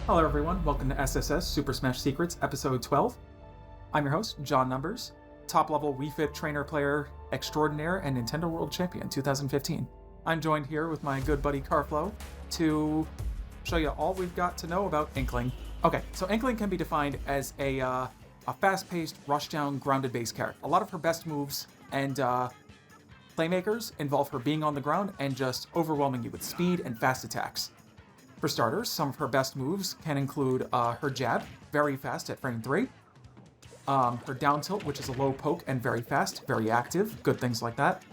Hello everyone, welcome to SSS Super Smash Secrets, episode 12. I'm your host, John Numbers, top-level wii-fit trainer player extraordinaire and Nintendo World Champion 2015. I'm joined here with my good buddy Carflow to show you all we've got to know about Inkling. Okay, so Inkling can be defined as a fast-paced, rush-down, grounded base character. A lot of her best moves and playmakers involve her being on the ground and just overwhelming you with speed and fast attacks. For starters, some of her best moves can include her jab, very fast at frame 3, her down tilt, which is a low poke and very fast, very active, good things like that.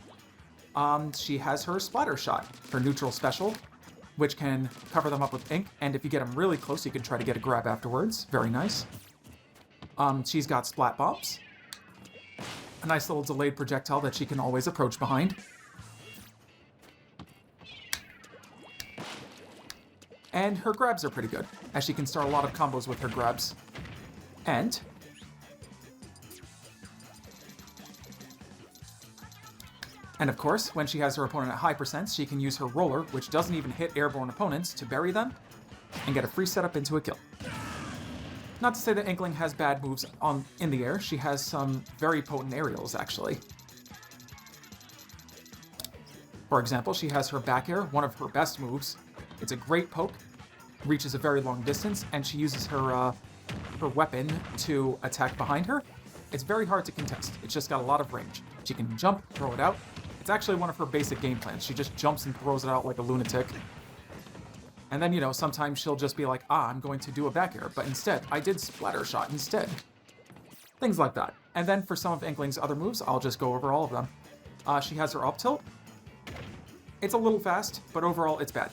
She has her splatter shot, her neutral special, which can cover them up with ink, and if you get them really close, you can try to get a grab afterwards, very nice. She's got splat bombs, a nice little delayed projectile that she can always approach behind. And her grabs are pretty good, as she can start a lot of combos with her grabs. And of course, when she has her opponent at high percents, she can use her roller, which doesn't even hit airborne opponents, to bury them and get a free setup into a kill. Not to say that Inkling has bad moves in the air, she has some very potent aerials, actually. For example, she has her back air, one of her best moves. It's a great poke, reaches a very long distance, and she uses her weapon to attack behind her. It's very hard to contest. It's just got a lot of range. She can jump, throw it out. It's actually one of her basic game plans. She just jumps and throws it out like a lunatic. And then, sometimes she'll just be like, I'm going to do a back air, but instead, I did splatter shot instead. Things like that. And then for some of Inkling's other moves, I'll just go over all of them. She has her up tilt. It's a little fast, but overall, it's bad.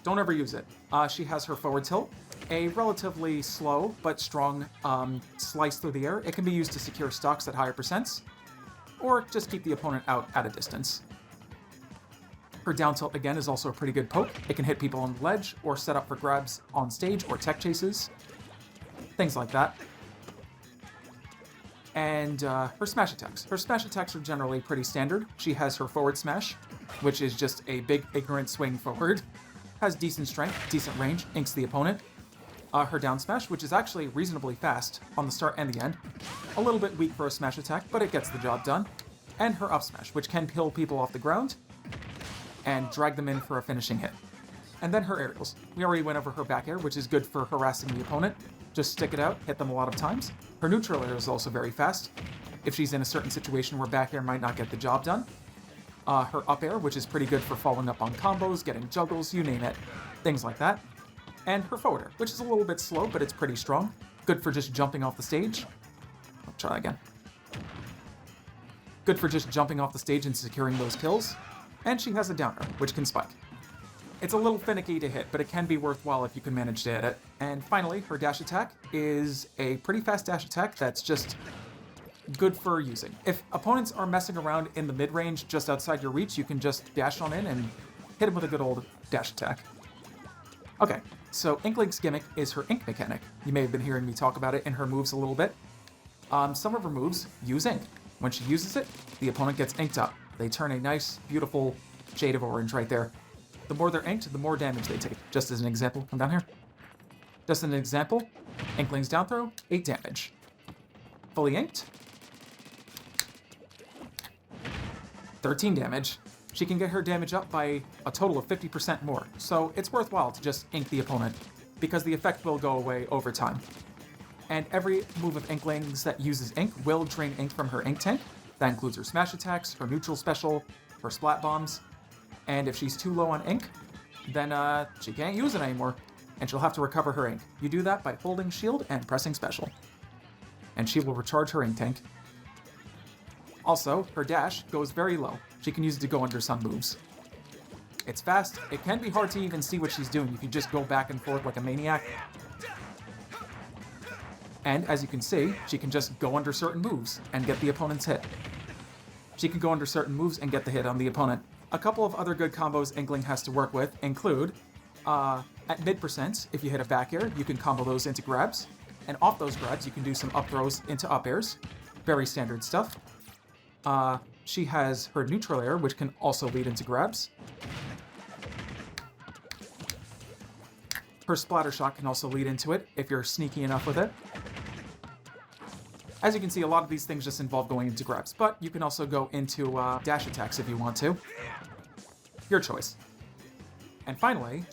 Don't ever use it. She has her forward tilt, a relatively slow but strong slice through the air. It can be used to secure stocks at higher percents, or just keep the opponent out at a distance. Her down tilt, again, is also a pretty good poke. It can hit people on the ledge, or set up for grabs on stage, or tech chases. Things like that. And her smash attacks. Her smash attacks are generally pretty standard. She has her forward smash, which is just a big, ignorant swing forward. Has decent strength, decent range, inks the opponent. Her down smash, which is actually reasonably fast on the start and the end. A little bit weak for a smash attack, but it gets the job done. And her up smash, which can kill people off the ground and drag them in for a finishing hit. And then her aerials. We already went over her back air, which is good for harassing the opponent. Just stick it out, hit them a lot of times. Her neutral air is also very fast, if she's in a certain situation where back air might not get the job done. Her up air, which is pretty good for following up on combos, getting juggles, you name it. Things like that. And her forward air, which is a little bit slow, but it's pretty strong. Good for just jumping off the stage. I'll try again. Good for just jumping off the stage and securing those kills. And she has a down air, which can spike. It's a little finicky to hit, but it can be worthwhile if you can manage to hit it. And finally, her dash attack is a pretty fast dash attack that's just good for using. If opponents are messing around in the mid-range just outside your reach, you can just dash on in and hit them with a good old dash attack. Okay, so Inkling's gimmick is her ink mechanic. You may have been hearing me talk about it in her moves a little bit. Some of her moves use ink. When she uses it, the opponent gets inked up. They turn a nice, beautiful shade of orange right there. The more they're inked, the more damage they take. Just as an example, come down here. Just an example, Inkling's down throw, 8 damage. Fully inked, 13 damage. She can get her damage up by a total of 50% more, so it's worthwhile to just ink the opponent, because the effect will go away over time. And every move of Inkling's that uses ink will drain ink from her ink tank. That includes her smash attacks, her neutral special, her splat bombs, and if she's too low on ink, then she can't use it anymore, and she'll have to recover her ink. You do that by holding shield and pressing special, and she will recharge her ink tank. Also, her dash goes very low. She can use it to go under some moves. It's fast. It can be hard to even see what she's doing if you just go back and forth like a maniac. And as you can see, she can just go under certain moves and get the opponent's hit. She can go under certain moves and get the hit on the opponent. A couple of other good combos Inkling has to work with include, at mid percents, if you hit a back air, you can combo those into grabs. And off those grabs, you can do some up throws into up airs. Very standard stuff. She has her neutral air, which can also lead into grabs. Her splatter shot can also lead into it if you're sneaky enough with it. As you can see, a lot of these things just involve going into grabs, but you can also go into dash attacks if you want to. Your choice. And finally,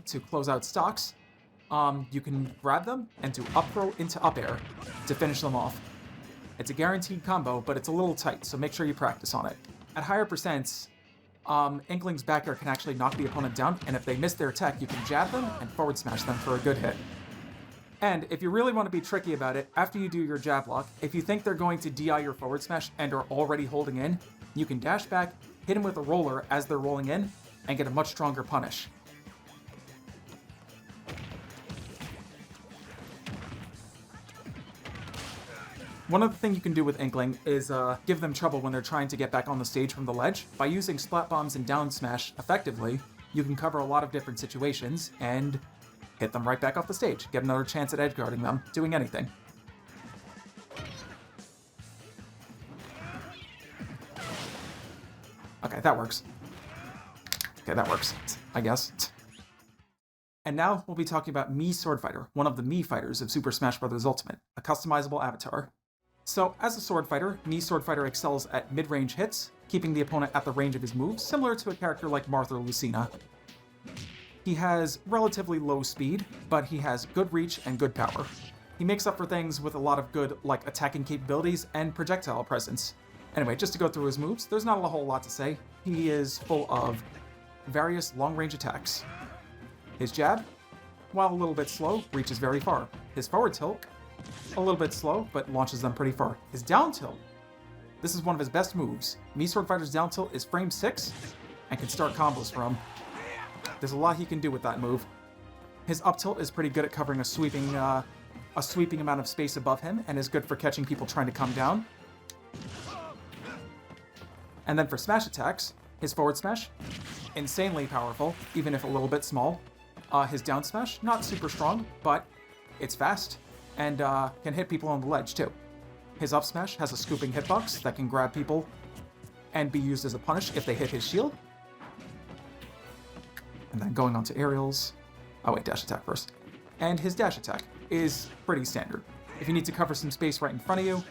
to close out stocks, you can grab them and do up throw into up air to finish them off. It's a guaranteed combo, but it's a little tight, so make sure you practice on it. At higher percents, Inkling's back air can actually knock the opponent down, and if they miss their attack, you can jab them and forward smash them for a good hit. And if you really want to be tricky about it, after you do your jab lock, if you think they're going to DI your forward smash and are already holding in, you can dash back, hit them with a roller as they're rolling in, and get a much stronger punish. One other thing you can do with Inkling is give them trouble when they're trying to get back on the stage from the ledge. By using splat bombs and down smash effectively, you can cover a lot of different situations and hit them right back off the stage. Get another chance at edgeguarding them, doing anything. Okay, that works. Okay, that works, I guess. And now we'll be talking about Mii Swordfighter, one of the Mii fighters of Super Smash Bros. Ultimate, a customizable avatar. So, as a sword fighter, Mii Swordfighter excels at mid-range hits, keeping the opponent at the range of his moves, similar to a character like Martha or Lucina. He has relatively low speed, but he has good reach and good power. He makes up for things with a lot of good, attacking capabilities and projectile presence. Anyway, just to go through his moves, there's not a whole lot to say. He is full of various long-range attacks. His jab, while a little bit slow, reaches very far. His forward tilt, a little bit slow, but launches them pretty far. His down tilt, this is one of his best moves. Mii Swordfighter's down tilt is frame 6 and can start combos from. There's a lot he can do with that move. His up tilt is pretty good at covering a sweeping amount of space above him and is good for catching people trying to come down. And then for smash attacks, his forward smash, insanely powerful, even if a little bit small. His down smash, not super strong, but it's fast and can hit people on the ledge too. His up smash has a scooping hitbox that can grab people and be used as a punish if they hit his shield. And then going on to aerials. Oh wait, dash attack first. And his dash attack is pretty standard. If you need to cover some space right in front of you,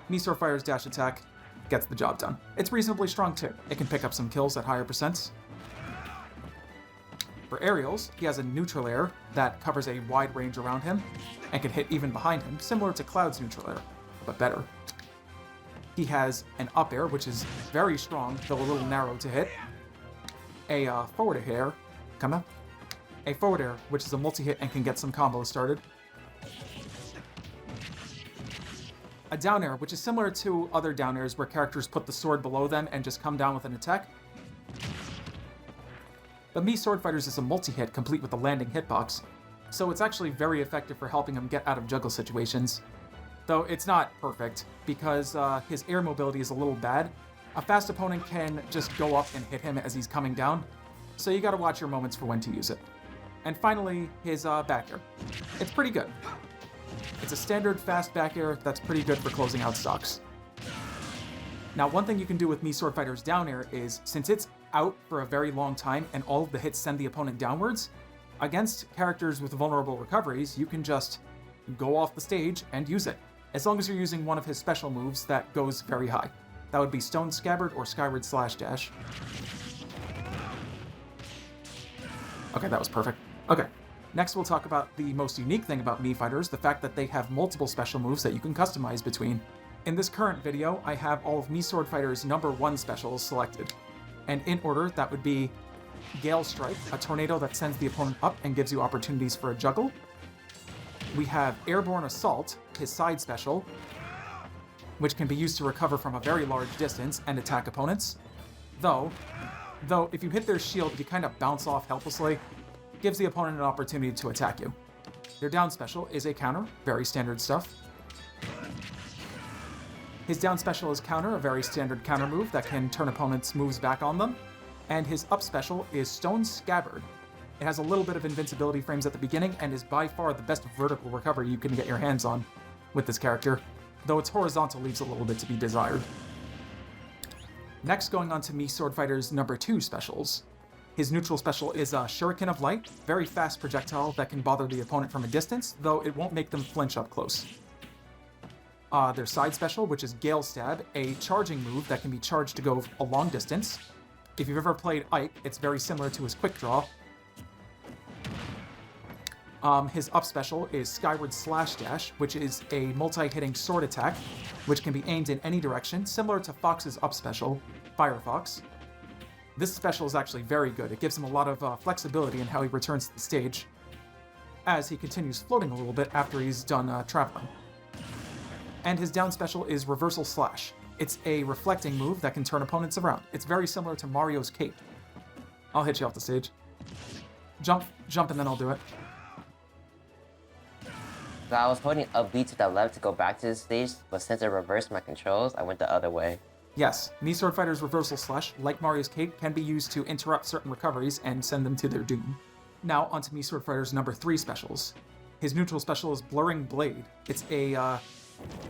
Mii Swordfighter's dash attack gets the job done. It's reasonably strong too. It can pick up some kills at higher percents. For aerials, he has a neutral air that covers a wide range around him and can hit even behind him, similar to Cloud's neutral air, but better. He has an up air, which is very strong, though a little narrow to hit. A forward air, a forward air, which is a multi-hit and can get some combos started. A down air, which is similar to other down airs where characters put the sword below them and just come down with an attack. But Mii Swordfighters is a multi-hit complete with a landing hitbox, so it's actually very effective for helping him get out of juggle situations. Though it's not perfect, because his air mobility is a little bad. A fast opponent can just go up and hit him as he's coming down, so you gotta watch your moments for when to use it. And finally, his back air. It's pretty good. It's a standard fast back air that's pretty good for closing out stocks. Now, one thing you can do with Mii Swordfighter's down air is, since it's out for a very long time and all of the hits send the opponent downwards, against characters with vulnerable recoveries, you can just go off the stage and use it, as long as you're using one of his special moves that goes very high. That would be Stone Scabbard or Skyward Slash Dash. Okay, that was perfect. Okay, next we'll talk about the most unique thing about Mii fighters, the fact that they have multiple special moves that you can customize between. In this current video, I have all of Mii Swordfighter's #1 specials selected. And in order, that would be Gale Strike, a tornado that sends the opponent up and gives you opportunities for a juggle. We have Airborne Assault, his side special, which can be used to recover from a very large distance and attack opponents. Though if you hit their shield, you kind of bounce off helplessly, gives the opponent an opportunity to attack you. Their down special is a counter, very standard stuff. His down special is counter, a very standard counter move that can turn opponents' moves back on them. And his up special is Stone Scabbard. It has a little bit of invincibility frames at the beginning and is by far the best vertical recovery you can get your hands on with this character, though its horizontal leaves a little bit to be desired. Next, going on to Mii Swordfighter's number 2 specials. His neutral special is a Shuriken of Light, very fast projectile that can bother the opponent from a distance, though it won't make them flinch up close. Their side special, which is Gale Stab, a charging move that can be charged to go a long distance. If you've ever played Ike, it's very similar to his Quick Draw. His up special is Skyward Slash Dash, which is a multi-hitting sword attack, which can be aimed in any direction, similar to Fox's up special, Firefox. This special is actually very good. It gives him a lot of flexibility in how he returns to the stage, as he continues floating a little bit after he's done traveling. And his down special is Reversal Slash. It's a reflecting move that can turn opponents around. It's very similar to Mario's Cape. I'll hit you off the stage. Jump, and then I'll do it. So I was holding up B to the left to go back to the stage, but since it reversed my controls, I went the other way. Yes, Mii Swordfighter's Reversal Slash, like Mario's Cape, can be used to interrupt certain recoveries and send them to their doom. Now, onto Mii Swordfighter's number 3 specials. His neutral special is Blurring Blade. It's a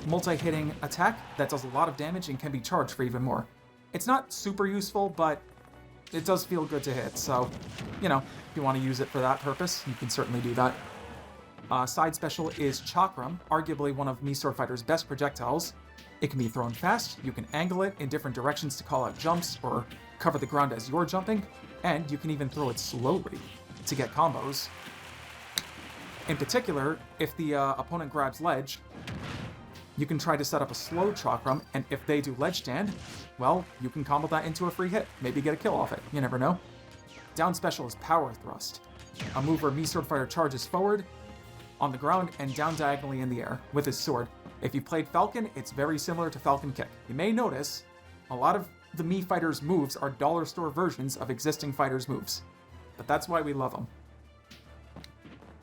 multi-hitting attack that does a lot of damage and can be charged for even more. It's not super useful, but it does feel good to hit, so, you know, if you want to use it for that purpose, you can certainly do that. Side special is Chakram, arguably one of Mii Swordfighter's best projectiles. It can be thrown fast, you can angle it in different directions to call out jumps or cover the ground as you're jumping, and you can even throw it slowly to get combos. In particular, if the opponent grabs ledge, you can try to set up a slow Chakram, and if they do ledge stand, well, you can combo that into a free hit, maybe get a kill off it, you never know. Down special is Power Thrust, a move where Mii Swordfighter charges forward, on the ground, and down diagonally in the air with his sword. If you played Falcon, it's very similar to Falcon Kick. You may notice a lot of the Mii fighters' moves are dollar store versions of existing fighters' moves, but that's why we love them.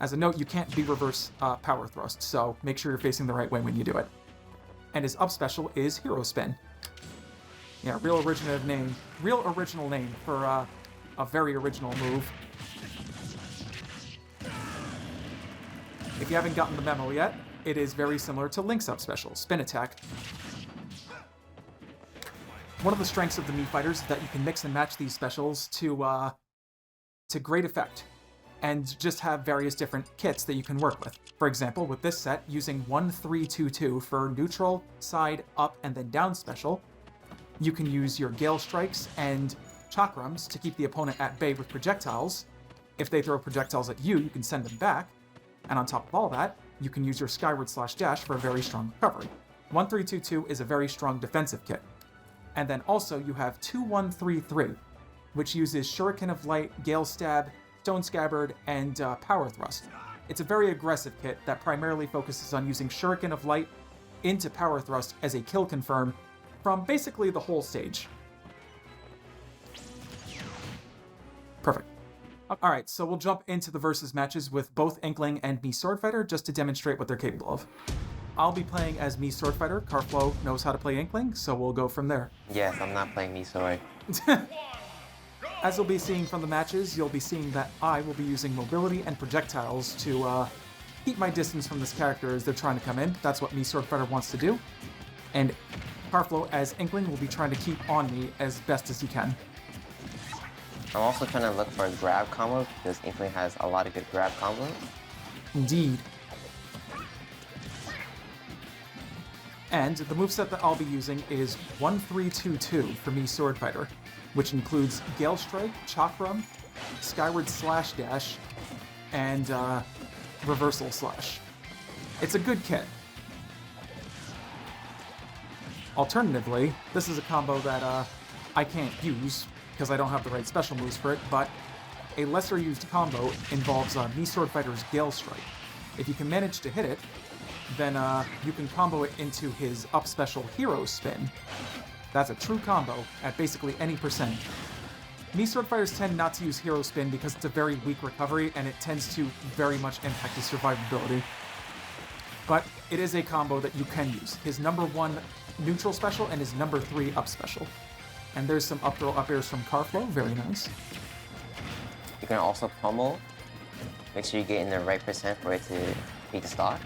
As a note, you can't be reverse Power Thrust, so make sure you're facing the right way when you do it. And his up special is Hero Spin. Yeah, real original name for a very original move. If you haven't gotten the memo yet, it is very similar to Link's up special, Spin Attack. One of the strengths of the Mii fighters is that you can mix and match these specials to great effect, and just have various different kits that you can work with. For example, with this set, using 1-3-2-2 for neutral, side, up, and then down special, you can use your Gale Strikes and Chakrams to keep the opponent at bay with projectiles. If they throw projectiles at you, you can send them back. And on top of all that, you can use your Skyward Slash Dash for a very strong recovery. 1-3-2-2 is a very strong defensive kit. And then also you have 2-1-3-3, which uses Shuriken of Light, Gale Stab, Stone Scabbard, and Power Thrust. It's a very aggressive kit that primarily focuses on using Shuriken of Light into Power Thrust as a kill confirm from basically the whole stage. Perfect. Alright, so we'll jump into the versus matches with both Inkling and Mii Swordfighter just to demonstrate what they're capable of. I'll be playing as Mii Swordfighter. Carflo knows how to play Inkling, so we'll go from there. Yes, I'm not playing Mii Sword. As you'll be seeing from the matches, you'll be seeing that I will be using mobility and projectiles to keep my distance from this character as they're trying to come in. That's what Mii Swordfighter wants to do. And Carflo, as Inkling, will be trying to keep on me as best as he can. I'm also trying to look for grab combos because Inkling has a lot of good grab combos. Indeed. And the moveset that I'll be using is 1-3-2-2 for Mii Swordfighter, which includes Gale Strike, Chakram, Skyward Slash Dash, and Reversal Slash. It's a good kit. Alternatively, this is a combo that I can't use because I don't have the right special moves for it, but a lesser used combo involves Mii Swordfighter's Gale Strike. If you can manage to hit it, then you can combo it into his up special Hero Spin. That's a true combo at basically any percent. Mii Swordfighters tend not to use Hero Spin because it's a very weak recovery and it tends to very much impact his survivability. But it is a combo that you can use. His number 1 neutral special and his number 3 up special. And there's some up throw up airs from Carflo, very nice. You can also pummel. Make sure you get in the right percent for it to beat the stock.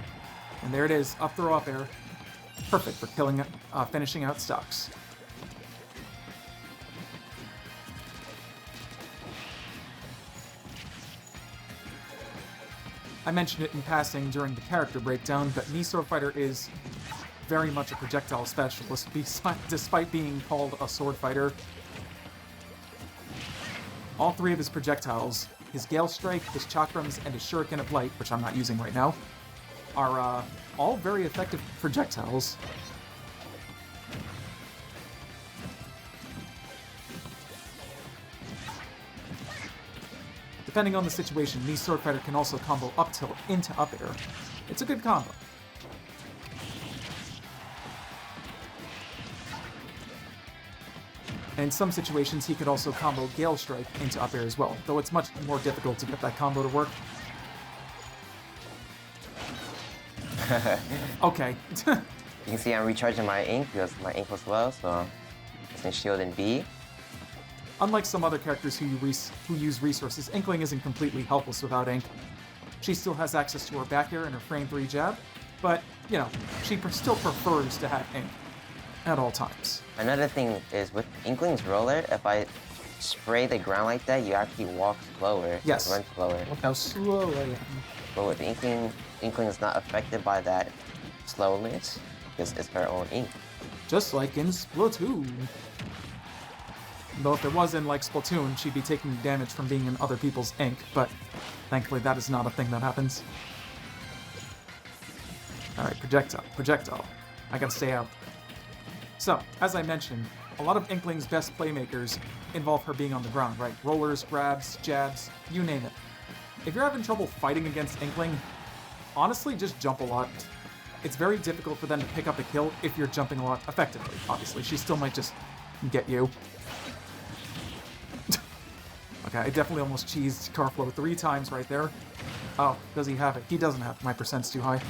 And there it is, up throw up air. Perfect for killing, finishing out stocks. I mentioned it in passing during the character breakdown, but me Swordfighter is very much a projectile specialist, despite being called a sword fighter. All three of his projectiles, his Gale Strike, his Chakrams, and his Shuriken of Light, which I'm not using right now, are all very effective projectiles. Depending on the situation, me Swordfighter can also combo up tilt into up air. It's a good combo. And in some situations, he could also combo Gale Strike into up air as well, though it's much more difficult to get that combo to work. Okay. You can see I'm recharging my ink because my ink was low, so it's in shield and B. Unlike some other characters who use resources, Inkling isn't completely helpless without ink. She still has access to her back air and her frame 3 jab, but, you know, she still prefers to have ink at all times. Another thing is with Inkling's roller, if I spray the ground like that, you actually walk slower. Yes. Run slower. Look how slow I am. But with Inkling is not affected by that slowness because it's her own ink. Just like in Splatoon. Though if it was in like Splatoon, she'd be taking damage from being in other people's ink, but thankfully that is not a thing that happens. Alright, projectile. I gotta stay out. So, as I mentioned, a lot of Inkling's best playmakers involve her being on the ground, right? Rollers, grabs, jabs, you name it. If you're having trouble fighting against Inkling, honestly, just jump a lot. It's very difficult for them to pick up a kill if you're jumping a lot effectively, obviously. She still might just get you. Okay, I definitely almost cheesed Carflow 3 times right there. Oh, does he have it? He doesn't have it. My percent's too high.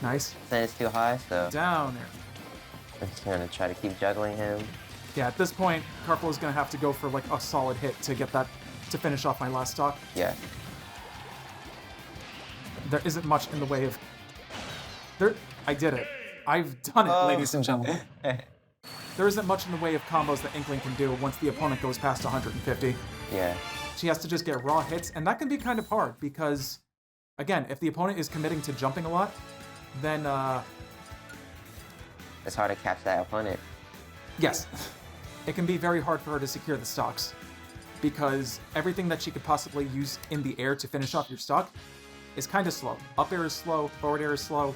Nice. Then it's too high, so Down there. I'm just gonna try to keep juggling him. Yeah, at this point, Carflow's gonna have to go for like a solid hit to get that, to finish off my last stock. Yeah. There isn't much in the way of... I did it. I've done it, ladies and gentlemen. There isn't much in the way of combos that Inkling can do once the opponent goes past 150. Yeah. She has to just get raw hits, and that can be kind of hard because, again, if the opponent is committing to jumping a lot, then, It's hard to catch that opponent. yes, it can be very hard for her to secure the stocks because everything that she could possibly use in the air to finish off your stock is kind of slow. Up air is slow, forward air is slow,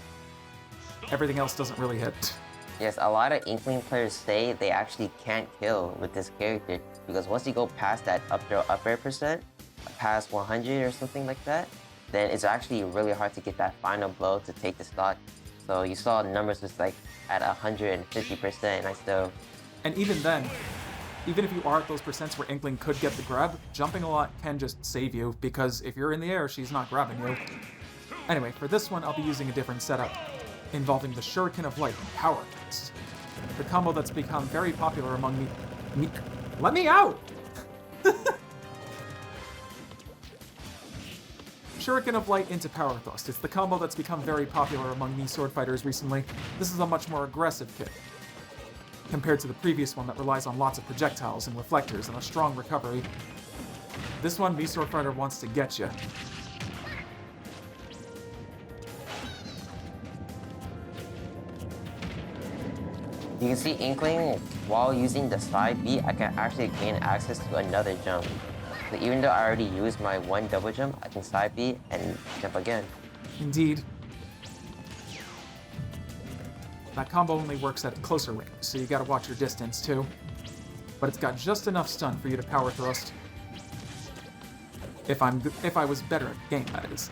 everything else doesn't really hit. Yes, a lot of Inkling players say they actually can't kill with this character because once you go past that up air percent, past 100 or something like that, then it's actually really hard to get that final blow to take the stock. So you saw numbers just like at 150%, and I still... And even then, even if you are at those percents where Inkling could get the grab, jumping a lot can just save you because if you're in the air, she's not grabbing you. Anyway, for this one, I'll be using a different setup, involving the Shuriken of Light and Power Fist. The combo that's become very popular among me. Let me out! Shuriken of Light into Power Thrust. It's the combo that's become very popular among me sword fighters recently. This is a much more aggressive kick, compared to the previous one that relies on lots of projectiles and reflectors and a strong recovery. This one, me sword fighter wants to get you. You can see Inkling, while using the side B, I can actually gain access to another jump. So even though I already used my one double jump, I can side B and jump again. Indeed. That combo only works at closer range, so you gotta watch your distance too. But it's got just enough stun for you to power thrust. If I was better at the game, that is.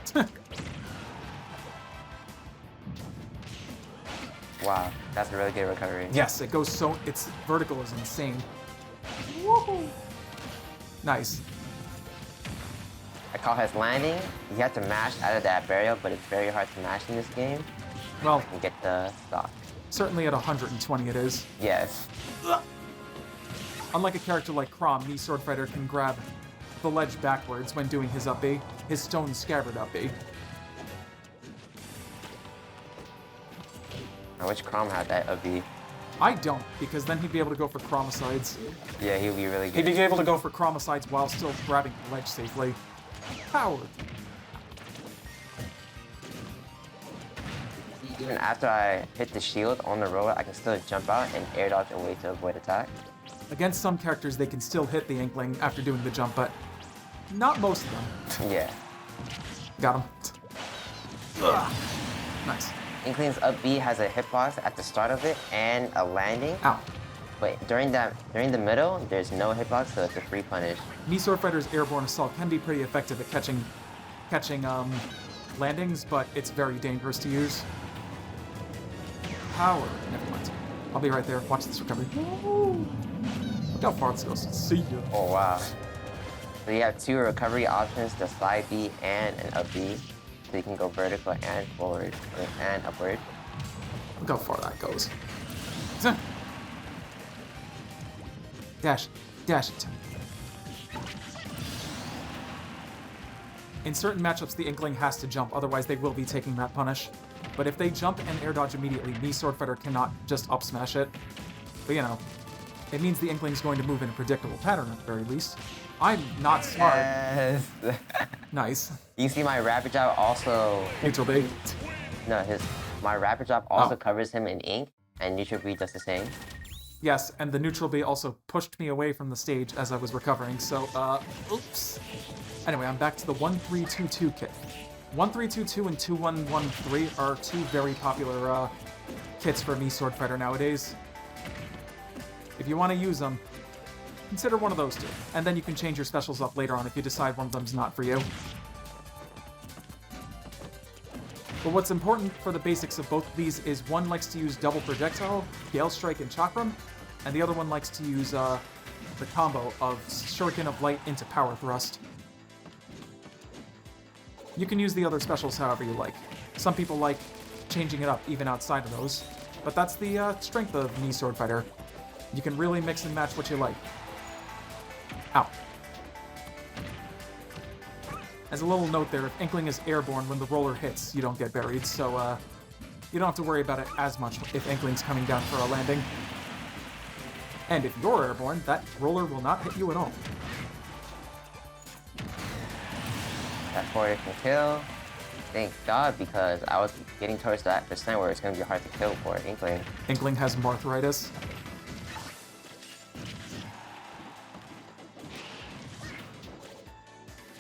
Wow, that's a really good recovery. Yes, it goes so... its vertical is insane. Woohoo! Nice. I call his landing. You have to mash out of that barrier, but it's very hard to mash in this game. Well, And get the stock. certainly at 120 it is. Yes. Unlike a character like Chrom, me sword fighter can grab the ledge backwards when doing his up B, his stone scabbard up B. I wish Chrom had that up B. I don't, because then he'd be able to go for chromicides. Yeah, he would be really He'd good. be able to go for chromicides while still grabbing the ledge safely. Power. even after I hit the shield on the roller, I can still jump out and air dodge away to avoid attack. Against some characters, they can still hit the Inkling after doing the jump, but not most of them. Yeah. Got him. Ugh. Nice. Inkling's up B has a hitbox at the start of it and a landing. Ow. But during the middle, there's no hitbox, so it's a free punish. Mii Swordfighter's airborne assault can be pretty effective at catching landings, but it's very dangerous to use. Power. Never mind. I'll be right there. Watch this recovery. Look how far this goes. See ya. Oh wow. So you have 2 recovery options, the side B and an up B. So you can go vertical and forward and upward. Look how far that goes. Dash. Dash it. In certain matchups, the Inkling has to jump, otherwise they will be taking that punish. But if they jump and air dodge immediately, Mii Swordfighter cannot just up smash it. But you know, it means the Inkling's going to move in a predictable pattern at the very least. I'm not smart. Yes. Nice. You see my rapid jab also... Neutral B. No, my rapid jab also covers him in ink, and neutral B does the same. Yes, and the neutral B also pushed me away from the stage as I was recovering, so, oops. Anyway, I'm back to the 1-3-2-2 kit. 1-3-2-2 and 2-1-1-3 are 2 very popular, kits for Mii Swordfighter nowadays. If you want to use them, consider one of those 2, and then you can change your specials up later on if you decide one of them's not for you. But what's important for the basics of both of these is one likes to use double projectile, Gale Strike, and Chakram, and the other one likes to use the combo of Shuriken of Light into Power Thrust. You can use the other specials however you like. Some people like changing it up even outside of those, but that's the strength of Mii Swordfighter. You can really mix and match what you like. Ow. As a little note there, if Inkling is airborne, when the roller hits, you don't get buried, so you don't have to worry about it as much if Inkling's coming down for a landing. And if you're airborne, that roller will not hit you at all. That forward can kill. Thank God, because I was getting towards that percent where it's going to be hard to kill for Inkling. Inkling has Marthritis.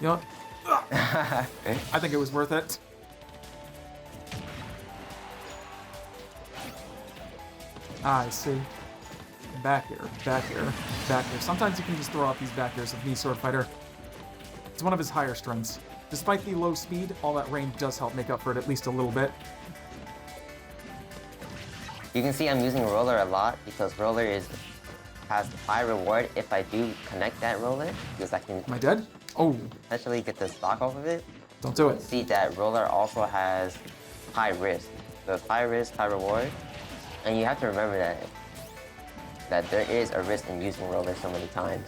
You know what? I think it was worth it. I see. Back here, back here, back here. Sometimes you can just throw out these back airs with Mii Swordfighter. It's one of his higher strengths. Despite the low speed, all that range does help make up for it at least a little bit. You can see I'm using roller a lot because roller has high reward if I do connect that roller, because I can... Am I dead? Oh. Essentially get the stock off of it. Don't do it. See that roller also has high risk. So it's high risk, high reward. And you have to remember that there is a risk in using roller so many times.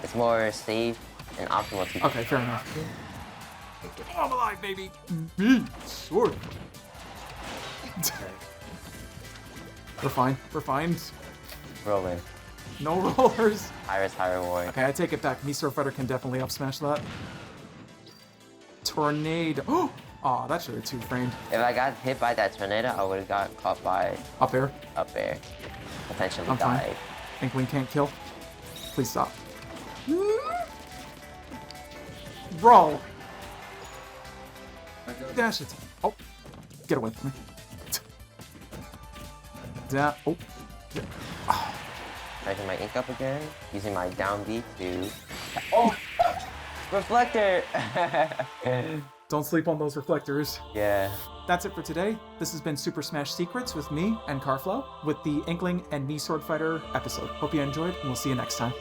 It's more safe and optimal to... Okay, fair enough. Oh, I'm alive, baby! Mii Sword. We're fine. We're fine. Roller. No rollers. High risk, high reward. Okay, I take it back. Mii Swordfighter can definitely up smash that. Tornado. Oh! Aw, that should have 2-framed. If I got hit by that tornado, I would have got caught by... Up air. Up air. Potentially I'm died. fine. Inkling can't kill. Please stop. Bro! Dash it. Oh. Get away from me. Yeah. Oh. Yeah. Oh. Making my ink up again. Using my down B to... Oh! Reflector! Don't sleep on those reflectors. Yeah. That's it for today. This has been Super Smash Secrets with me and Carflow with the Inkling and Mii Swordfighter episode. Hope you enjoyed, and we'll see you next time.